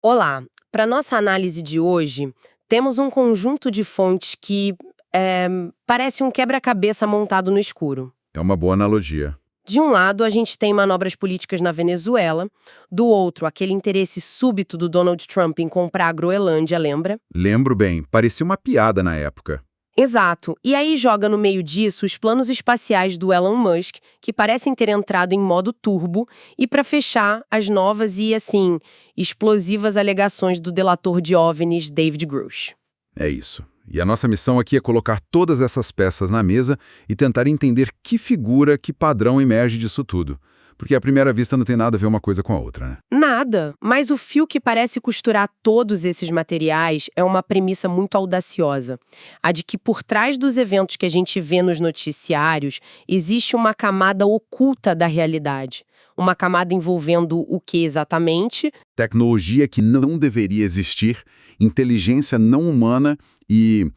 Olá, para nossa análise de hoje, temos um conjunto de fontes que parece um quebra-cabeça montado no escuro. É uma boa analogia. De um lado, a gente tem manobras políticas na Venezuela, do outro, aquele interesse súbito do Donald Trump em comprar a Groenlândia, lembra? Lembro bem, parecia uma piada na época. Exato. E aí joga no meio disso os planos espaciais do Elon Musk, que parecem ter entrado em modo turbo, e para fechar, as novas e, assim, explosivas alegações do delator de OVNIs David Grush. É isso. E a nossa missão aqui é colocar todas essas peças na mesa e tentar entender que figura, que padrão emerge disso tudo. Porque à primeira vista não tem nada a ver uma coisa com a outra, né? Nada, mas o fio que parece costurar todos esses materiais é uma premissa muito audaciosa. A de que por trás dos eventos que a gente vê nos noticiários, existe uma camada oculta da realidade. Uma camada envolvendo o que exatamente? Tecnologia que não deveria existir, inteligência não humana e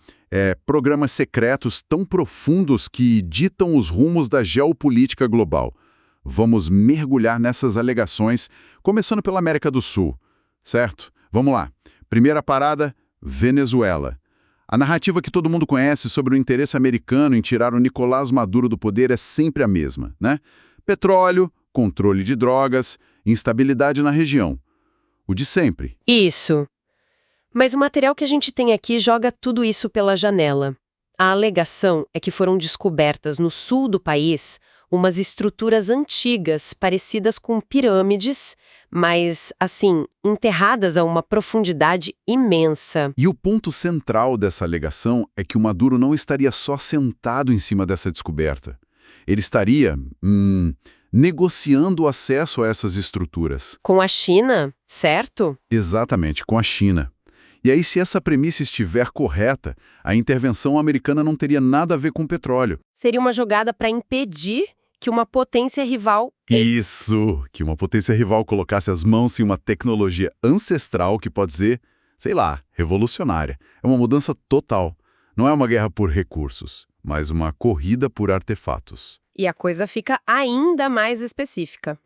programas secretos tão profundos que ditam os rumos da geopolítica global. Vamos mergulhar nessas alegações, começando pela América do Sul, certo? Vamos lá. Primeira parada, Venezuela. A narrativa que todo mundo conhece sobre o interesse americano em tirar o Nicolás Maduro do poder é sempre a mesma, né? Petróleo, controle de drogas, instabilidade na região. O de sempre. Isso. Mas o material que a gente tem aqui joga tudo isso pela janela. A alegação é que foram descobertas no sul do país umas estruturas antigas parecidas com pirâmides, mas, assim, enterradas a uma profundidade imensa. E o ponto central dessa alegação é que o Maduro não estaria só sentado em cima dessa descoberta. Ele estaria, negociando o acesso a essas estruturas. Com a China, certo? Exatamente, com a China. E aí, se essa premissa estiver correta, a intervenção americana não teria nada a ver com petróleo. Seria uma jogada para impedir que uma potência rival... Isso! Que uma potência rival colocasse as mãos em uma tecnologia ancestral que pode ser, sei lá, revolucionária. É uma mudança total. Não é uma guerra por recursos, mas uma corrida por artefatos. E a coisa fica ainda mais específica.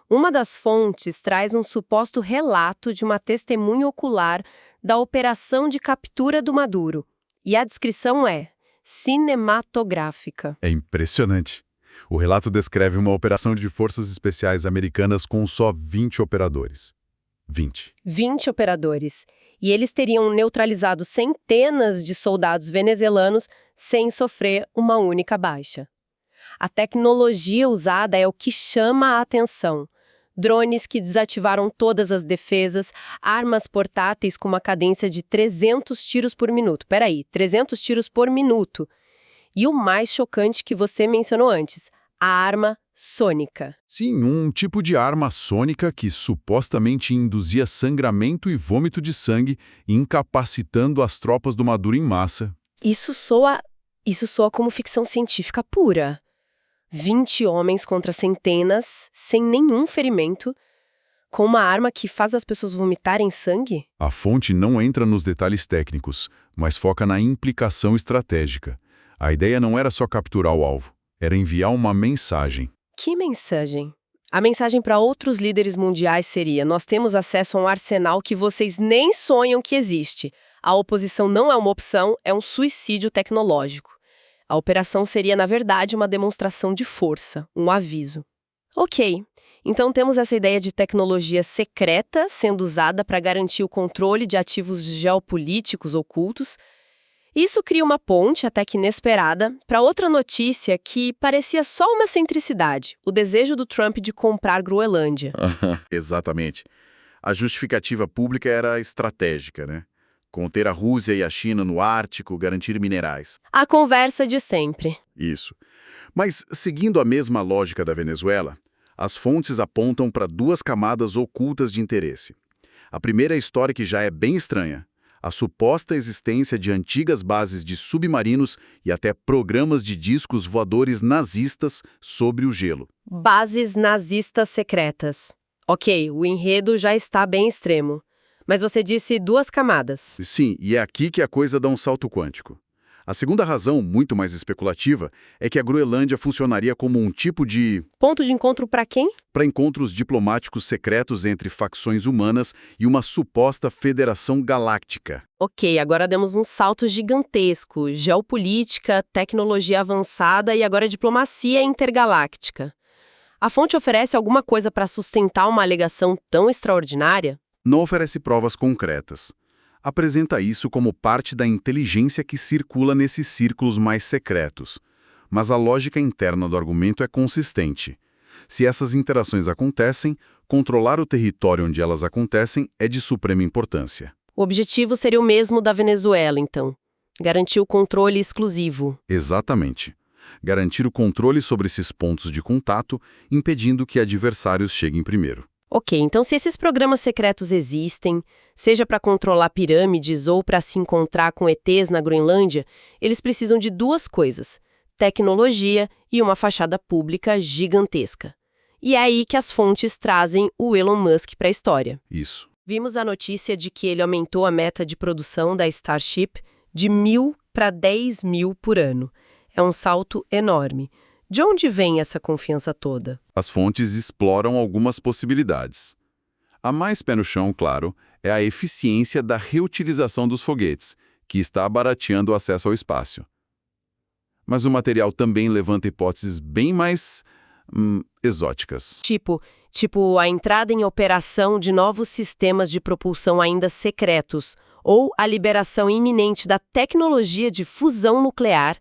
Uma das fontes traz um suposto relato de uma testemunha ocular da operação de captura do Maduro. E a descrição é cinematográfica. É impressionante. O relato descreve uma operação de forças especiais americanas com só 20 operadores. 20 operadores. E eles teriam neutralizado centenas de soldados venezuelanos sem sofrer uma única baixa. A tecnologia usada é o que chama a atenção. Drones que desativaram todas as defesas, armas portáteis com uma cadência de 300 tiros por minuto. 300 tiros por minuto. E o mais chocante que você mencionou antes, a arma sônica. Sim, um tipo de arma sônica que supostamente induzia sangramento e vômito de sangue, incapacitando as tropas do Maduro em massa. Isso soa como ficção científica pura. 20 homens contra centenas, sem nenhum ferimento, com uma arma que faz as pessoas vomitarem sangue? A fonte não entra nos detalhes técnicos, mas foca na implicação estratégica. A ideia não era só capturar o alvo, era enviar uma mensagem. Que mensagem? A mensagem para outros líderes mundiais seria: nós temos acesso a um arsenal que vocês nem sonham que existe. A oposição não é uma opção, é um suicídio tecnológico. A operação seria, na verdade, uma demonstração de força, um aviso. Ok, então temos essa ideia de tecnologia secreta sendo usada para garantir o controle de ativos geopolíticos ocultos. Isso cria uma ponte, até que inesperada, para outra notícia que parecia só uma excentricidade, o desejo do Trump de comprar Groenlândia. Exatamente. A justificativa pública era estratégica, né? Conter a Rússia e a China no Ártico, garantir minerais. A conversa de sempre. Isso. Mas, seguindo a mesma lógica da Venezuela, as fontes apontam para duas camadas ocultas de interesse. A primeira é a história que já é bem estranha. A suposta existência de antigas bases de submarinos e até programas de discos voadores nazistas sobre o gelo. Bases nazistas secretas. Ok, o enredo já está bem extremo. Mas você disse duas camadas. Sim, e é aqui que a coisa dá um salto quântico. A segunda razão, muito mais especulativa, é que a Groenlândia funcionaria como um tipo de... Ponto de encontro para quem? para encontros diplomáticos secretos entre facções humanas e uma suposta federação galáctica. Ok, agora demos um salto gigantesco. Geopolítica, tecnologia avançada e agora diplomacia intergaláctica. A fonte oferece alguma coisa para sustentar uma alegação tão extraordinária? Não oferece provas concretas. Apresenta isso como parte da inteligência que circula nesses círculos mais secretos. Mas a lógica interna do argumento é consistente. Se essas interações acontecem, controlar o território onde elas acontecem é de suprema importância. O objetivo seria o mesmo da Venezuela, então. Garantir o controle exclusivo. Exatamente. Garantir o controle sobre esses pontos de contato, impedindo que adversários cheguem primeiro. Ok, então se esses programas secretos existem, seja para controlar pirâmides ou para se encontrar com ETs na Groenlândia, eles precisam de duas coisas: tecnologia e uma fachada pública gigantesca. E é aí que as fontes trazem o Elon Musk para a história. Isso. Vimos a notícia de que ele aumentou a meta de produção da Starship de 1.000 para 10.000 por ano. É um salto enorme. De onde vem essa confiança toda? As fontes exploram algumas possibilidades. A mais pé no chão, claro, é a eficiência da reutilização dos foguetes, que está barateando o acesso ao espaço. Mas o material também levanta hipóteses bem mais exóticas. Tipo a entrada em operação de novos sistemas de propulsão ainda secretos, ou a liberação iminente da tecnologia de fusão nuclear,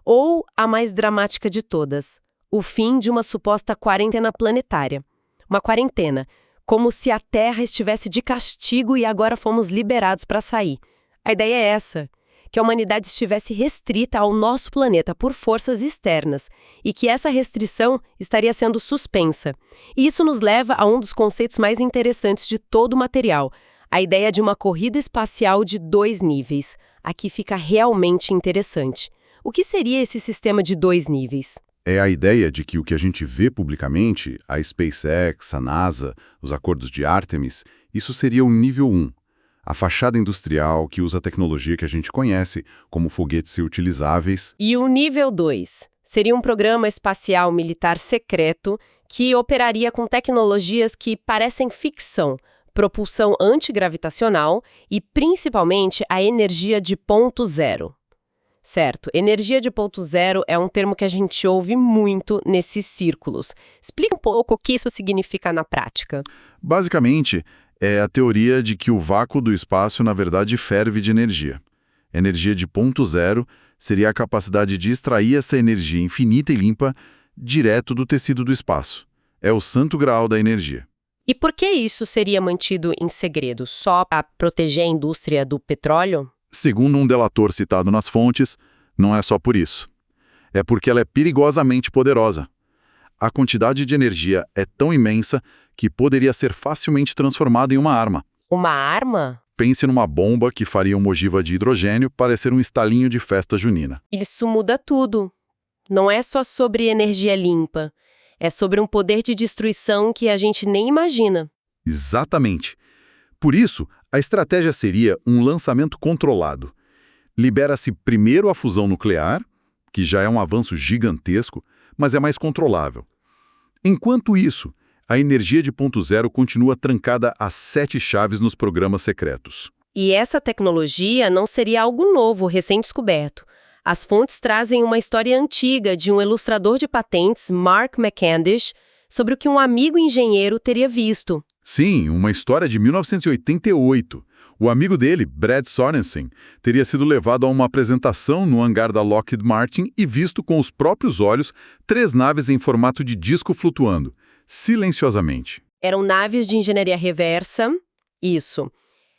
ou a mais dramática de todas, o fim de uma suposta quarentena planetária. Uma quarentena, como se a Terra estivesse de castigo e agora fomos liberados para sair. A ideia é essa, que a humanidade estivesse restrita ao nosso planeta por forças externas e que essa restrição estaria sendo suspensa. E isso nos leva a um dos conceitos mais interessantes de todo o material, a ideia de uma corrida espacial de 2 níveis. Aqui fica realmente interessante. O que seria esse sistema de 2 níveis? É a ideia de que o que a gente vê publicamente, a SpaceX, a NASA, os acordos de Artemis, isso seria o nível 1. A fachada industrial que usa a tecnologia que a gente conhece, como foguetes reutilizáveis. E o nível 2 seria um programa espacial militar secreto que operaria com tecnologias que parecem ficção, propulsão antigravitacional e, principalmente, a energia de ponto zero. Certo, energia de ponto zero é um termo que a gente ouve muito nesses círculos. Explica um pouco o que isso significa na prática. Basicamente, é a teoria de que o vácuo do espaço, na verdade, ferve de energia. Energia de ponto zero seria a capacidade de extrair essa energia infinita e limpa direto do tecido do espaço. É o santo graal da energia. E por que isso seria mantido em segredo? Só para proteger a indústria do petróleo? Segundo um delator citado nas fontes, não é só por isso. É porque ela é perigosamente poderosa. A quantidade de energia é tão imensa que poderia ser facilmente transformada em uma arma. Uma arma? Pense numa bomba que faria uma ogiva de hidrogênio parecer um estalinho de festa junina. Isso muda tudo. Não é só sobre energia limpa. É sobre um poder de destruição que a gente nem imagina. Exatamente. Por isso, a estratégia seria um lançamento controlado. Libera-se primeiro a fusão nuclear, que já é um avanço gigantesco, mas é mais controlável. Enquanto isso, a energia de ponto zero continua trancada a 7 chaves nos programas secretos. E essa tecnologia não seria algo novo, recém-descoberto. As fontes trazem uma história antiga de um ilustrador de patentes, Mark McCandish, sobre o que um amigo engenheiro teria visto. Sim, uma história de 1988. O amigo dele, Brad Sorensen, teria sido levado a uma apresentação no hangar da Lockheed Martin e visto com os próprios olhos 3 naves em formato de disco flutuando, silenciosamente. Eram naves de engenharia reversa, isso.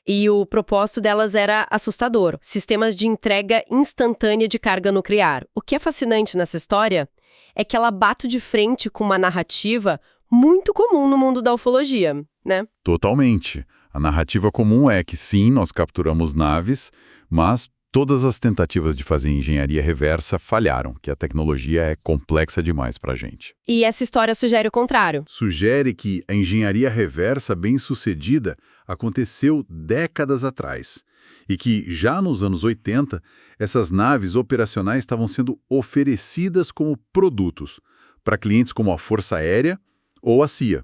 E o propósito delas era assustador. Sistemas de entrega instantânea de carga nuclear. O que é fascinante nessa história é que ela bate de frente com uma narrativa muito comum no mundo da ufologia, né? Totalmente. A narrativa comum é que sim, nós capturamos naves, mas Todas as tentativas de fazer engenharia reversa falharam, que a tecnologia é complexa demais para a gente. E essa história sugere o contrário. Sugere que a engenharia reversa bem-sucedida aconteceu décadas atrás e que, já nos anos 80, essas naves operacionais estavam sendo oferecidas como produtos para clientes como a Força Aérea ou a CIA.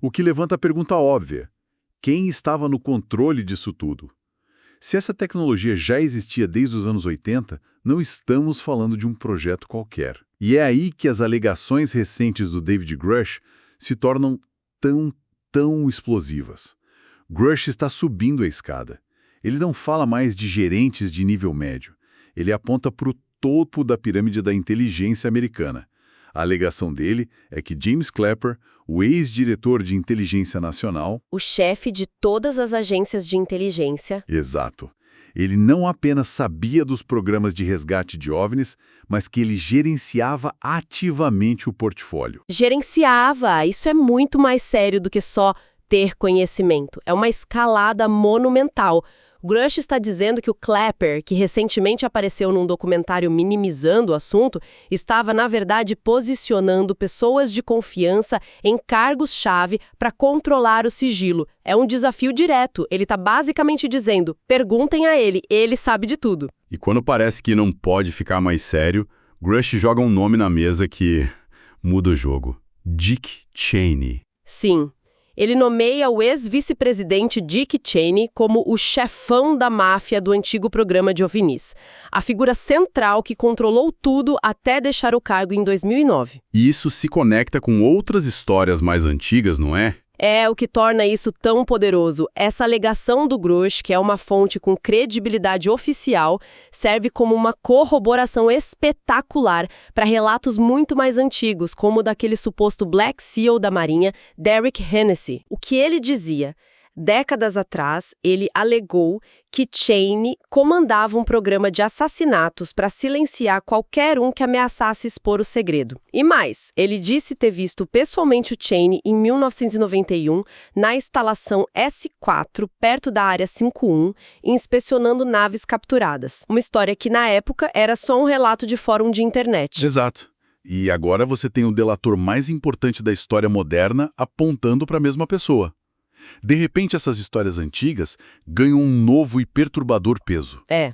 O que levanta a pergunta óbvia: quem estava no controle disso tudo? Se essa tecnologia já existia desde os anos 80, não estamos falando de um projeto qualquer. E é aí que as alegações recentes do David Grush se tornam tão explosivas. Grush está subindo a escada. Ele não fala mais de gerentes de nível médio. Ele aponta para o topo da pirâmide da inteligência americana. A alegação dele é que James Clapper, o ex-diretor de inteligência nacional, O chefe de todas as agências de inteligência, exato, ele não apenas sabia dos programas de resgate de OVNIs, mas que ele gerenciava ativamente o portfólio. gerenciava. Isso é muito mais sério do que só ter conhecimento. É uma escalada monumental. Grush está dizendo que o Clapper, que recentemente apareceu num documentário minimizando o assunto, estava, na verdade, posicionando pessoas de confiança em cargos-chave para controlar o sigilo. É um desafio direto. Ele está basicamente dizendo: perguntem a ele sabe de tudo. E quando parece que não pode ficar mais sério, Grush joga um nome na mesa que muda o jogo. Dick Cheney. Sim. Ele nomeia o ex-vice-presidente Dick Cheney como o chefão da máfia do antigo programa de OVNIs, a figura central que controlou tudo até deixar o cargo em 2009. E isso se conecta com outras histórias mais antigas, não é? É o que torna isso tão poderoso. Essa alegação do Grush, que é uma fonte com credibilidade oficial, serve como uma corroboração espetacular para relatos muito mais antigos, como o daquele suposto Black Seal da Marinha, Derek Hennessy. O que ele dizia? Décadas atrás, ele alegou que Cheney comandava um programa de assassinatos para silenciar qualquer um que ameaçasse expor o segredo. E mais, ele disse ter visto pessoalmente o Cheney em 1991 na instalação S4, perto da Área 51, inspecionando naves capturadas. Uma história que, na época, era só um relato de fórum de internet. Exato. E agora você tem o delator mais importante da história moderna apontando para a mesma pessoa. De repente, essas histórias antigas ganham um novo e perturbador peso. É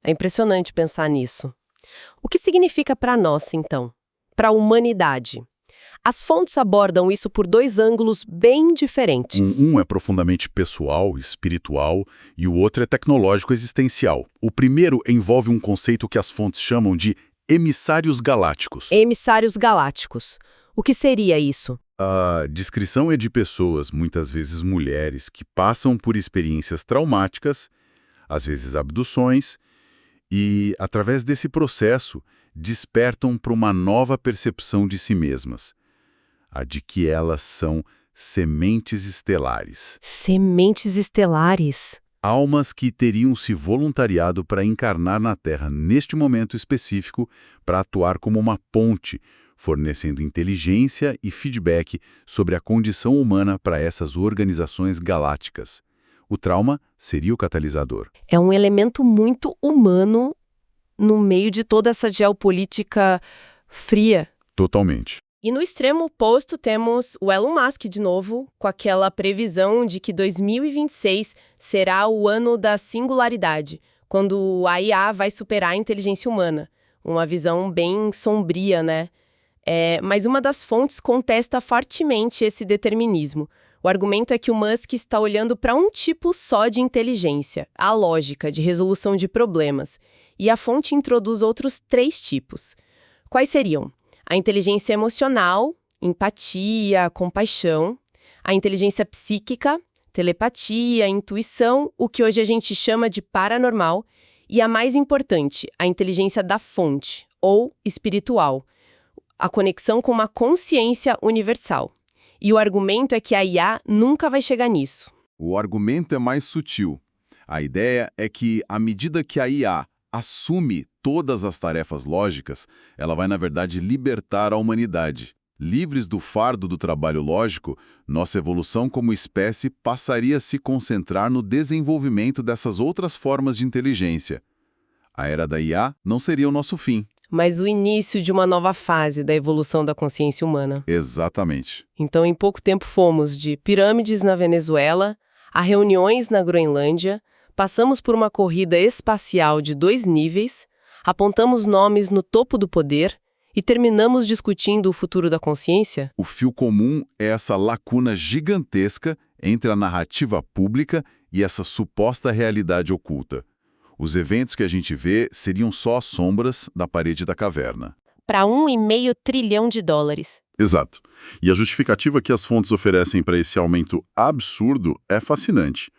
impressionante pensar nisso. O que significa para nós, então? Para a humanidade? As fontes abordam isso por dois ângulos bem diferentes. Um é profundamente pessoal, espiritual, e o outro é tecnológico existencial. O primeiro envolve um conceito que as fontes chamam de emissários galácticos. Emissários galácticos. O que seria isso? A descrição é de pessoas, muitas vezes mulheres, que passam por experiências traumáticas, às vezes abduções, e, através desse processo, despertam para uma nova percepção de si mesmas, a de que elas são sementes estelares. Sementes estelares. Almas que teriam se voluntariado para encarnar na Terra neste momento específico para atuar como uma ponte, fornecendo inteligência e feedback sobre a condição humana para essas organizações galácticas. O trauma seria o catalisador. É um elemento muito humano no meio de toda essa geopolítica fria. Totalmente. E no extremo oposto temos o Elon Musk de novo, com aquela previsão de que 2026 será o ano da singularidade, quando a IA vai superar a inteligência humana. Uma visão bem sombria, né? Mas uma das fontes contesta fortemente esse determinismo. O argumento é que o Musk está olhando para um tipo só de inteligência, a lógica de resolução de problemas, e a fonte introduz outros 3 tipos. Quais seriam? A inteligência emocional, empatia, compaixão, a inteligência psíquica, telepatia, intuição, o que hoje a gente chama de paranormal, e a mais importante, a inteligência da fonte, ou espiritual, a conexão com uma consciência universal. E o argumento é que a IA nunca vai chegar nisso. O argumento é mais sutil. A ideia é que, à medida que a IA assume todas as tarefas lógicas, ela vai, na verdade, libertar a humanidade. Livres do fardo do trabalho lógico, nossa evolução como espécie passaria a se concentrar no desenvolvimento dessas outras formas de inteligência. A era da IA não seria o nosso fim. Mas o início de uma nova fase da evolução da consciência humana. Exatamente. Então, em pouco tempo fomos de pirâmides na Venezuela a reuniões na Groenlândia, passamos por uma corrida espacial de 2 níveis, apontamos nomes no topo do poder e terminamos discutindo o futuro da consciência? O fio comum é essa lacuna gigantesca entre a narrativa pública e essa suposta realidade oculta. Os eventos que a gente vê seriam só as sombras da parede da caverna. Para $1,5 trilhão. Exato. E a justificativa que as fontes oferecem para esse aumento absurdo é fascinante.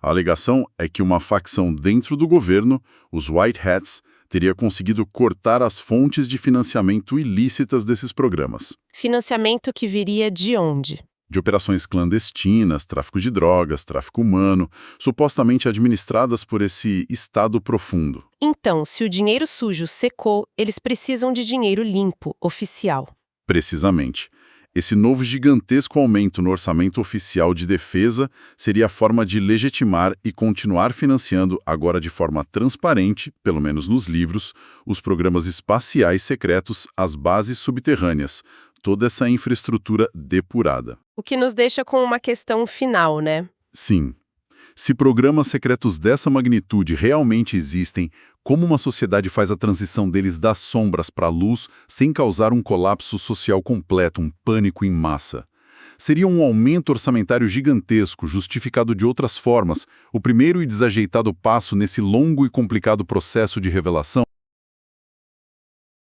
A alegação é que uma facção dentro do governo, os White Hats, teria conseguido cortar as fontes de financiamento ilícitas desses programas. Financiamento que viria de onde? De operações clandestinas, tráfico de drogas, tráfico humano, supostamente administradas por esse Estado profundo. Então, se o dinheiro sujo secou, eles precisam de dinheiro limpo, oficial. Precisamente. Esse novo gigantesco aumento no orçamento oficial de defesa seria a forma de legitimar e continuar financiando, agora de forma transparente, pelo menos nos livros, os programas espaciais secretos às bases subterrâneas, toda essa infraestrutura depurada. O que nos deixa com uma questão final, né? Sim. Se programas secretos dessa magnitude realmente existem, como uma sociedade faz a transição deles das sombras para a luz sem causar um colapso social completo, um pânico em massa? Seria um aumento orçamentário gigantesco, justificado de outras formas, o primeiro e desajeitado passo nesse longo e complicado processo de revelação?